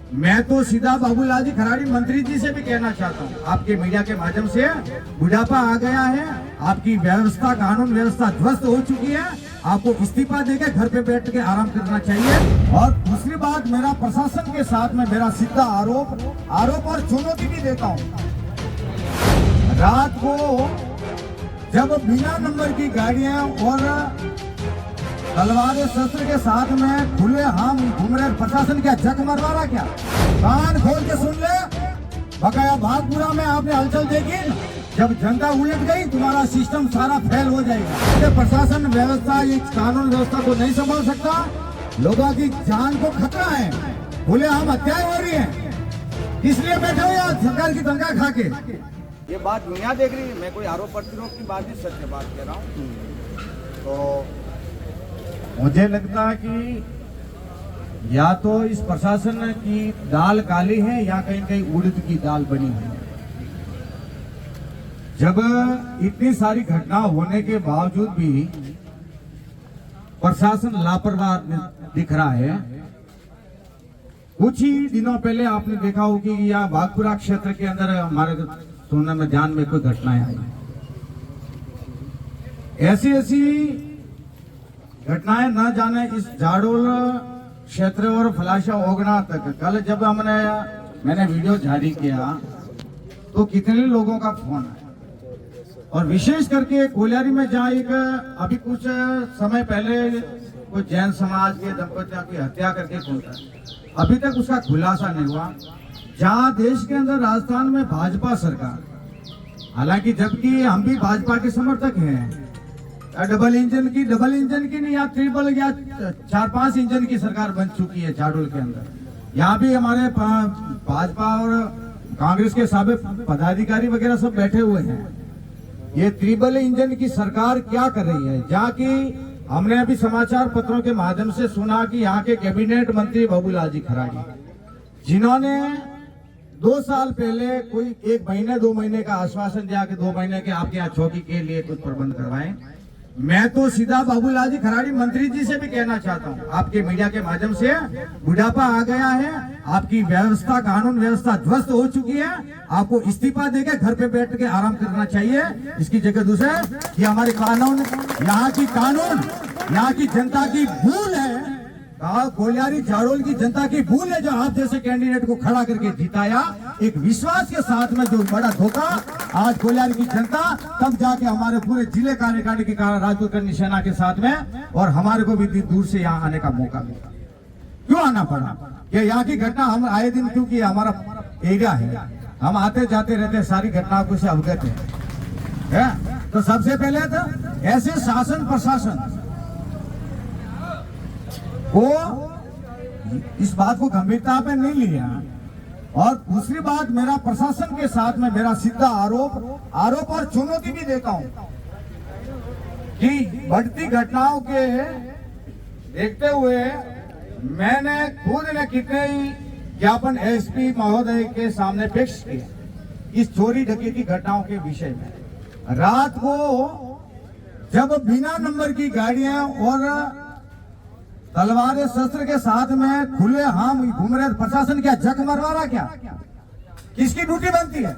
मैं तो सीधा बाबूलाल जी खराड़ी मंत्री जी से भी कहना चाहता हूँ, आपके मीडिया के माध्यम से, बुढ़ापा आ गया है, आपकी व्यवस्था, कानून व्यवस्था ध्वस्त हो चुकी है, आपको इस्तीफा देके घर पे बैठ के आराम करना चाहिए। और दूसरी बात, मेरा प्रशासन के साथ में मेरा सीधा आरोप और चुनौती भी देता हूँ। रात को जब बिना नंबर की गाड़ियां और तलवारें शस्त्र के साथ में खुले हम घूम रहे, प्रशासन क्या जग मरवा रहा क्या? कान खोल के सुन ले, बकाया भागपुरा में आपने हलचल देखी, जब जनता उलट गई तुम्हारा सिस्टम सारा फेल हो जाएगा। प्रशासन व्यवस्था, ये कानून व्यवस्था को नहीं संभाल सकता, लोगों की जान को खतरा है, खुले हम हत्याएं हो रही है, इसलिए बैठे हो यहाँ सरकार की तनख्वाह खा के। ये बात दुनिया देख रही है, मैं कोई आरोप प्रतिरोध की बात नहीं, सत्य बात कह रहा हूँ। तो मुझे लगता है कि या तो इस प्रशासन की दाल काली है या कहीं कहीं उड़द की दाल बनी है। जब इतनी सारी घटना होने के बावजूद भी प्रशासन लापरवाह दिख रहा है। कुछ ही दिनों पहले आपने देखा हो कि यह भागपुरा क्षेत्र के अंदर हमारे सुनने में ध्यान में कोई घटनाएं आई, ऐसी घटनाएं न जाने इस जाडोल क्षेत्र और फलाशा ओगना तक। कल जब मैंने वीडियो जारी किया तो कितने लोगों का फोन आया, और विशेष करके कोलियारी में जहाँ एक अभी कुछ समय पहले कोई जैन समाज के दंपतियों की हत्या करके पहुंचा, अभी तक उसका खुलासा नहीं हुआ। जहाँ देश के अंदर राजस्थान में भाजपा सरकार, हालांकि जबकि हम भी भाजपा के समर्थक हैं, डबल इंजन की नहीं, या ट्रिपल या 4-5 इंजन की सरकार बन चुकी है जाडोल के अंदर। यहाँ भी हमारे भाजपा और कांग्रेस के साबिक पदाधिकारी वगैरह सब बैठे हुए हैं। ये ट्रिपल इंजन की सरकार क्या कर रही है? जहाँ की हमने अभी समाचार पत्रों के माध्यम से सुना कि यहाँ के कैबिनेट मंत्री बाबूलाल जी खराड़ी, जिन्होंने 2 साल पहले कोई 1 महीने 2 महीने का आश्वासन दिया कि 2 महीने के आपके यहाँ चौकी के लिए कुछ प्रबंध करवाएं। मैं तो सीधा बाबूलाल जी खराड़ी मंत्री जी से भी कहना चाहता हूँ, आपके मीडिया के माध्यम से, बुढ़ापा आ गया है, आपकी व्यवस्था, कानून व्यवस्था ध्वस्त हो चुकी है, आपको इस्तीफा देके घर पे बैठ के आराम करना चाहिए। इसकी जगह दूसरे ये हमारे कानून, यहाँ की जनता की भूल है, कोलियारी जाडोल की जनता की भूल है, जो आप जैसे कैंडिडेट को खड़ा करके जिताया एक विश्वास के साथ में। जो बड़ा धोखा आज कोलियारी की जनता, तब जाके हमारे पूरे जिले कार्यकारिणी के कारण राजपूत करनी सेना के साथ में, और हमारे को भी दूर से यहाँ आने का मौका मिला। क्यों आना पड़ा? कि यहाँ की घटना हम आए दिन, क्योंकि हमारा एरिया है, हम आते जाते रहते, सारी घटनाओं से अवगत है। तो सबसे पहले तो ऐसे शासन प्रशासन को इस बात को गंभीरता में नहीं लिया। और दूसरी बात, मेरा प्रशासन के साथ में मेरा सीधा आरोप और चुनौती भी देता हूं कि बढ़ती घटनाओं के देखते हुए मैंने खुद ने कितने ही ज्ञापन एसपी महोदय के सामने पेश किए इस चोरी डकैती घटनाओं के विषय में। रात को जब बिना नंबर की गाड़ियां और तलवारें शस्त्र के साथ में खुले हम घूम रहे, प्रशासन क्या जग मरवा रहा क्या? किसकी ड्यूटी बनती है?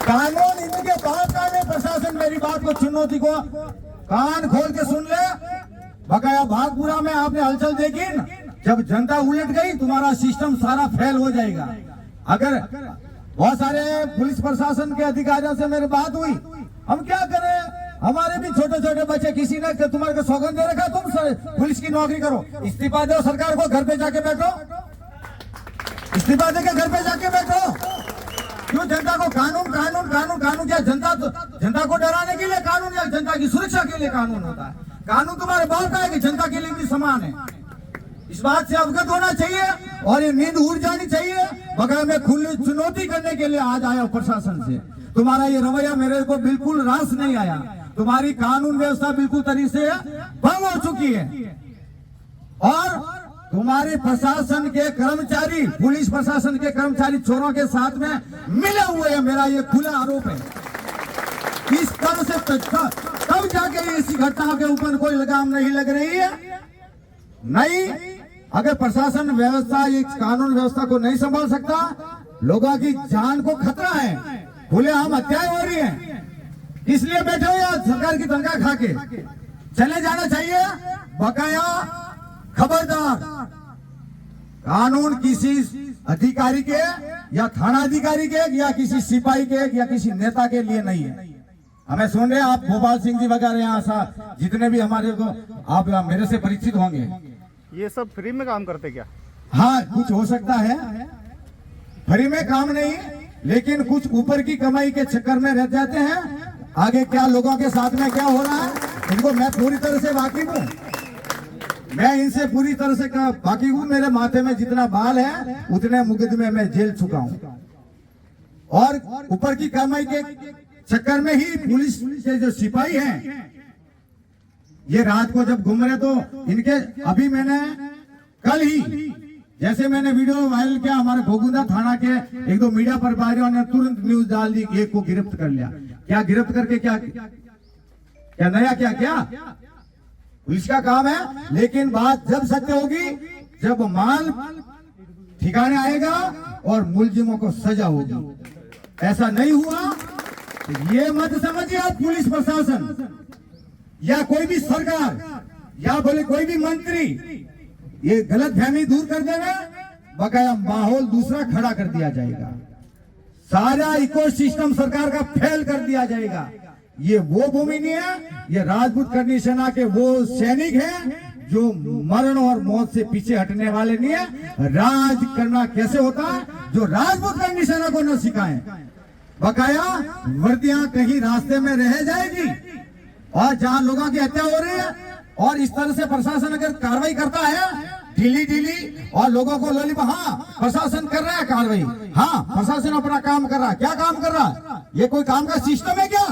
कानून इनके बात का है। प्रशासन मेरी बात को, चुनौती को कान खोल के सुन ले, बकाया भागपुरा में आपने हलचल देखी, जब जनता उलट गई तुम्हारा सिस्टम सारा फेल हो जाएगा। अगर बहुत सारे पुलिस प्रशासन के अधिकारियों से मेरी बात हुई, हम क्या करें, हमारे भी छोटे छोटे बच्चे, किसी ने तुम्हारे को सौगंध दे रखा तुम पुलिस की नौकरी करो, इस्तीफा दो, सरकार को घर पे जाके बैठो, इस्तीफा देके घर पे जाके बैठो। क्यों जनता को कानून क्या? जनता को डराने के लिए कानून या जनता की सुरक्षा के लिए कानून होता है? कानून तुम्हारे बात का है कि जनता के लिए भी समान है। इस बात से अवगत होना चाहिए और ये नींद उड़ जानी चाहिए। बगैर में खुली चुनौती करने के लिए आज आया प्रशासन से। तुम्हारा ये रवैया मेरे को बिल्कुल रास नहीं आया। तुम्हारी कानून व्यवस्था बिल्कुल तरीके से भंग हो चुकी है, और तुम्हारे प्रशासन के कर्मचारी, पुलिस प्रशासन के कर्मचारी चोरों के साथ में मिले हुए हैं। मेरा ये खुला आरोप है। इस तरह से तब जाके ऐसी घटनाओं के ऊपर कोई लगाम नहीं लग रही है। नहीं अगर प्रशासन व्यवस्था ये कानून व्यवस्था को नहीं संभाल सकता, लोगों की जान को खतरा है, खुलेआम हत्याएं हो रही है, इसलिए बैठे हो या सरकार की तनख्वाह खा के चले जाना चाहिए। बकाया खबरदार, कानून किसी अधिकारी के या थाना अधिकारी के या किसी सिपाही के या किसी नेता के लिए नहीं है। हमें सुन रहे हैं आप गोपाल सिंह जी वगैरह यहाँ जितने भी हमारे को आप मेरे से परिचित होंगे, ये सब फ्री में काम करते क्या? हाँ कुछ हो सकता है, फ्री में काम नहीं, लेकिन कुछ ऊपर की कमाई के चक्कर में रह जाते हैं। आगे क्या लोगों के साथ में क्या हो रहा है इनको मैं पूरी तरह से वाकिफ हूँ, मैं इनसे पूरी तरह से वाकिफ हूँ। मेरे माथे में जितना बाल है उतने मुकदमे में जेल चुका हूँ, और ऊपर की कमाई के चक्कर में ही पुलिस के जो सिपाही हैं ये रात को जब घूम रहे तो इनके अभी मैंने कल ही जैसे मैंने वीडियो वायरल किया, हमारे घोगुंदा थाना के एक दो मीडिया प्रभारियों ने तुरंत न्यूज डाल दी कि एक को गिरफ्त कर लिया। क्या गिरफ्त करके क्या क्या नया क्या क्या पुलिस का काम है, लेकिन बात जब सत्य होगी, जब माल ठिकाने आएगा और मुलजिमों को सजा होगी। ऐसा नहीं हुआ, ये मत समझिए आप पुलिस प्रशासन या कोई भी सरकार या बोले कोई भी मंत्री ये गलत फहमी दूर कर देगा, बकाया माहौल दूसरा खड़ा कर दिया जाएगा, सारा इकोसिस्टम सरकार का फेल कर दिया जाएगा। ये वो भूमि नहीं है, ये राजपूत करनी सेना के वो सैनिक हैं जो मरण और मौत से पीछे हटने वाले नहीं है। राज करना कैसे होता है जो राजपूत करनी सेना को न सिखाएं, बकाया वर्दियां कहीं रास्ते में रह जाएगी, और जहां लोगों की हत्या हो रही है और इस तरह से प्रशासन अगर कार्रवाई करता है ढीली ढीली और लोगों को लॉलीपॉप, हाँ प्रशासन कर रहा है कार्रवाई, हाँ प्रशासन अपना काम कर रहा है, क्या काम कर रहा है, ये कोई काम का सिस्टम है क्या?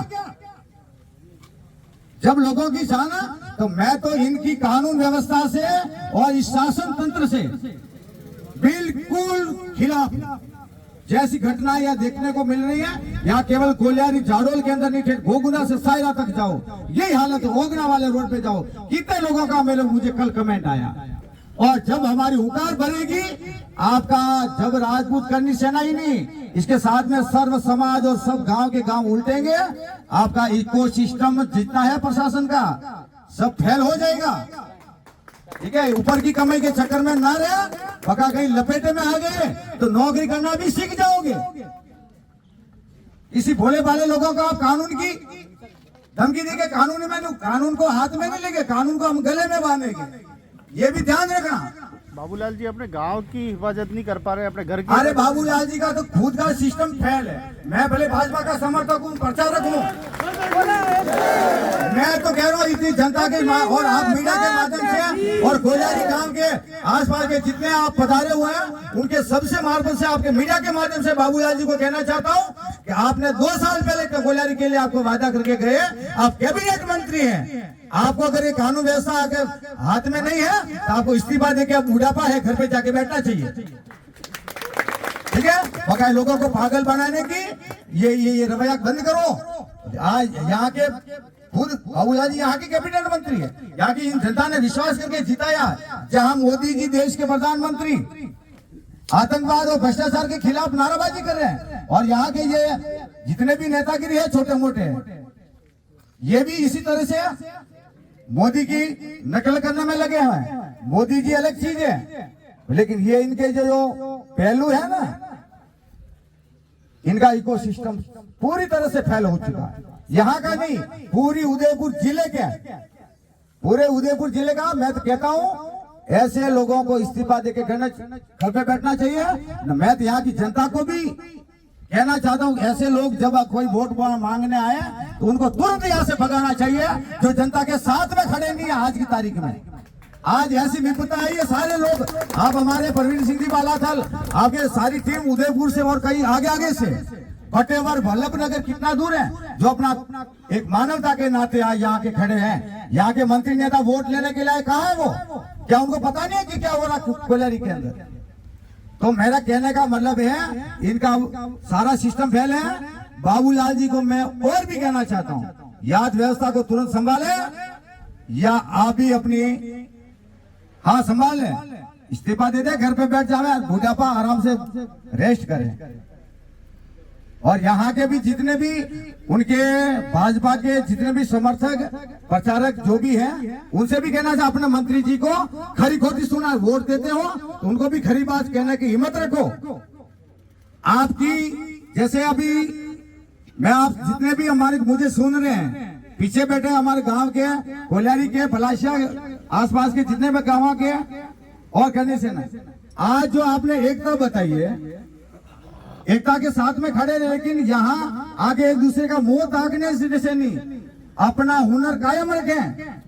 जब लोगों की जाना, तो मैं तो इनकी कानून व्यवस्था से और इस शासन तंत्र से बिल्कुल खिलाफ। जैसी घटना यहाँ देखने को मिल रही है, यहाँ केवल कोलियारी जाडोल के अंदर नहीं, ठेठ घोगुंदा से सायरा तक जाओ, यही हालत है। ओगना वाले रोड पे जाओ, कितने लोगों का मुझे कल कमेंट आया। और जब हमारी हुकार बढ़ेगी, आपका जब राजपूत करनी सेना ही नहीं, इसके साथ में सर्व समाज और सब गांव के गांव उल्टेंगे, आपका इकोसिस्टम जितना है प्रशासन का सब फेल हो जाएगा। ठीक है, ऊपर की कमाई के चक्कर में ना रहे, पका कहीं लपेटे में आ गए तो नौकरी करना भी सीख जाओगे। इसी भोले भाले लोगों को आप कानून की धमकी देके कानून को हाथ में नहीं लेंगे, कानून को हम गले में बांधेंगे, ये भी ध्यान रखना। बाबूलाल जी अपने गांव की हिफाजत नहीं कर पा रहे, अपने घर की। अरे बाबूलाल जी का तो खुद का सिस्टम फेल है। मैं भले भाजपा का समर्थक हूँ, प्रचारक हूँ, मैं तो कह रहा हूँ इतनी जनता के और आप मीडिया के माध्यम से और कोलियारी गांव के आसपास के जितने आप पधारे हुए हैं उनके सबसे मार्फत से आपके मीडिया के माध्यम से बाबूलाल जी को कहना चाहता हूँ कि आपने 2 साल पहले कोलियारी के लिए आपको वादा करके गए, आप कैबिनेट मंत्री हैं, आपको अगर ये कानून व्यवस्था आके हाथ में नहीं है तो आपको इस्तीफा देके अब बुढ़ापा है, घर पे जाके बैठना चाहिए। ठीक है, बकाया लोगों को पागल बनाने की ये रवैया बंद करो। आज यहाँ के खुद बाबूलाल जी यहाँ के कैबिनेट मंत्री है, यहाँ की जनता ने विश्वास करके जिताया, जहाँ मोदी जी देश के प्रधानमंत्री आतंकवाद और भ्रष्टाचार के खिलाफ नाराबाजी कर रहे हैं, और यहाँ के ये जितने भी नेतागिरी है छोटे मोटे, ये भी इसी तरह से मोदी की नकल करने में लगे हैं। मोदी जी अलग चीज है, लेकिन ये इनके जो पहलू है ना, इनका इकोसिस्टम पूरी तरह से फैल हो चुका है। यहाँ का नहीं, पूरी उदयपुर जिले के, पूरे उदयपुर जिले का। मैं तो कहता हूँ ऐसे लोगों को इस्तीफा देके घर पे बैठना चाहिए। मैं तो यहाँ की जनता को भी कहना चाहता हूँ, ऐसे लोग जब कोई वोट मांगने आए तो उनको तुरंत यहाँ से भगाना चाहिए, जो जनता के साथ में खड़े नहीं है। आज की तारीख में आज ऐसी विपत्ता आई है, सारे लोग, आप हमारे प्रवीण सिंह जी बालाथल, आपके सारी टीम उदयपुर से और कहीं आगे से, फतेहवर वल्लभनगर कितना दूर है, जो अपना एक मानवता के नाते यहाँ के खड़े हैं। यहाँ के मंत्री नेता वोट लेने के लिए कहाँ है वो? क्या उनको पता नहीं है कि क्या हो रहा कोलियारी के अंदर? तो मेरा कहने का मतलब है, इनका सारा सिस्टम फेल है। बाबूलाल जी को मैं और भी कहना चाहता हूँ, याद व्यवस्था को तुरंत संभाले, या आप भी अपनी संभाल लें। इस्तीफा दे दे, घर पे बैठ जावे, बुढ़ापा आराम से रेस्ट करे। और यहाँ के भी जितने भी उनके भाजपा के जितने भी समर्थक प्रचारक जो भी हैं, उनसे भी कहना चाहिए अपने मंत्री जी को खरी खोटी सुना, वोट देते हो तो उनको भी खरी बात कहने की हिम्मत रखो। आपकी जैसे अभी मैं आप जितने भी हमारे मुझे सुन रहे हैं, पीछे बैठे हमारे गांव के, कोलियारी के, फलाशा आसपास के जितने भी गाँव के और करने से ना, आज जो आपने एकता बताई है, एकता के साथ में खड़े रहे, लेकिन यहाँ आगे एक दूसरे का मुंह ताकने से नहीं, अपना हुनर कायम रखें।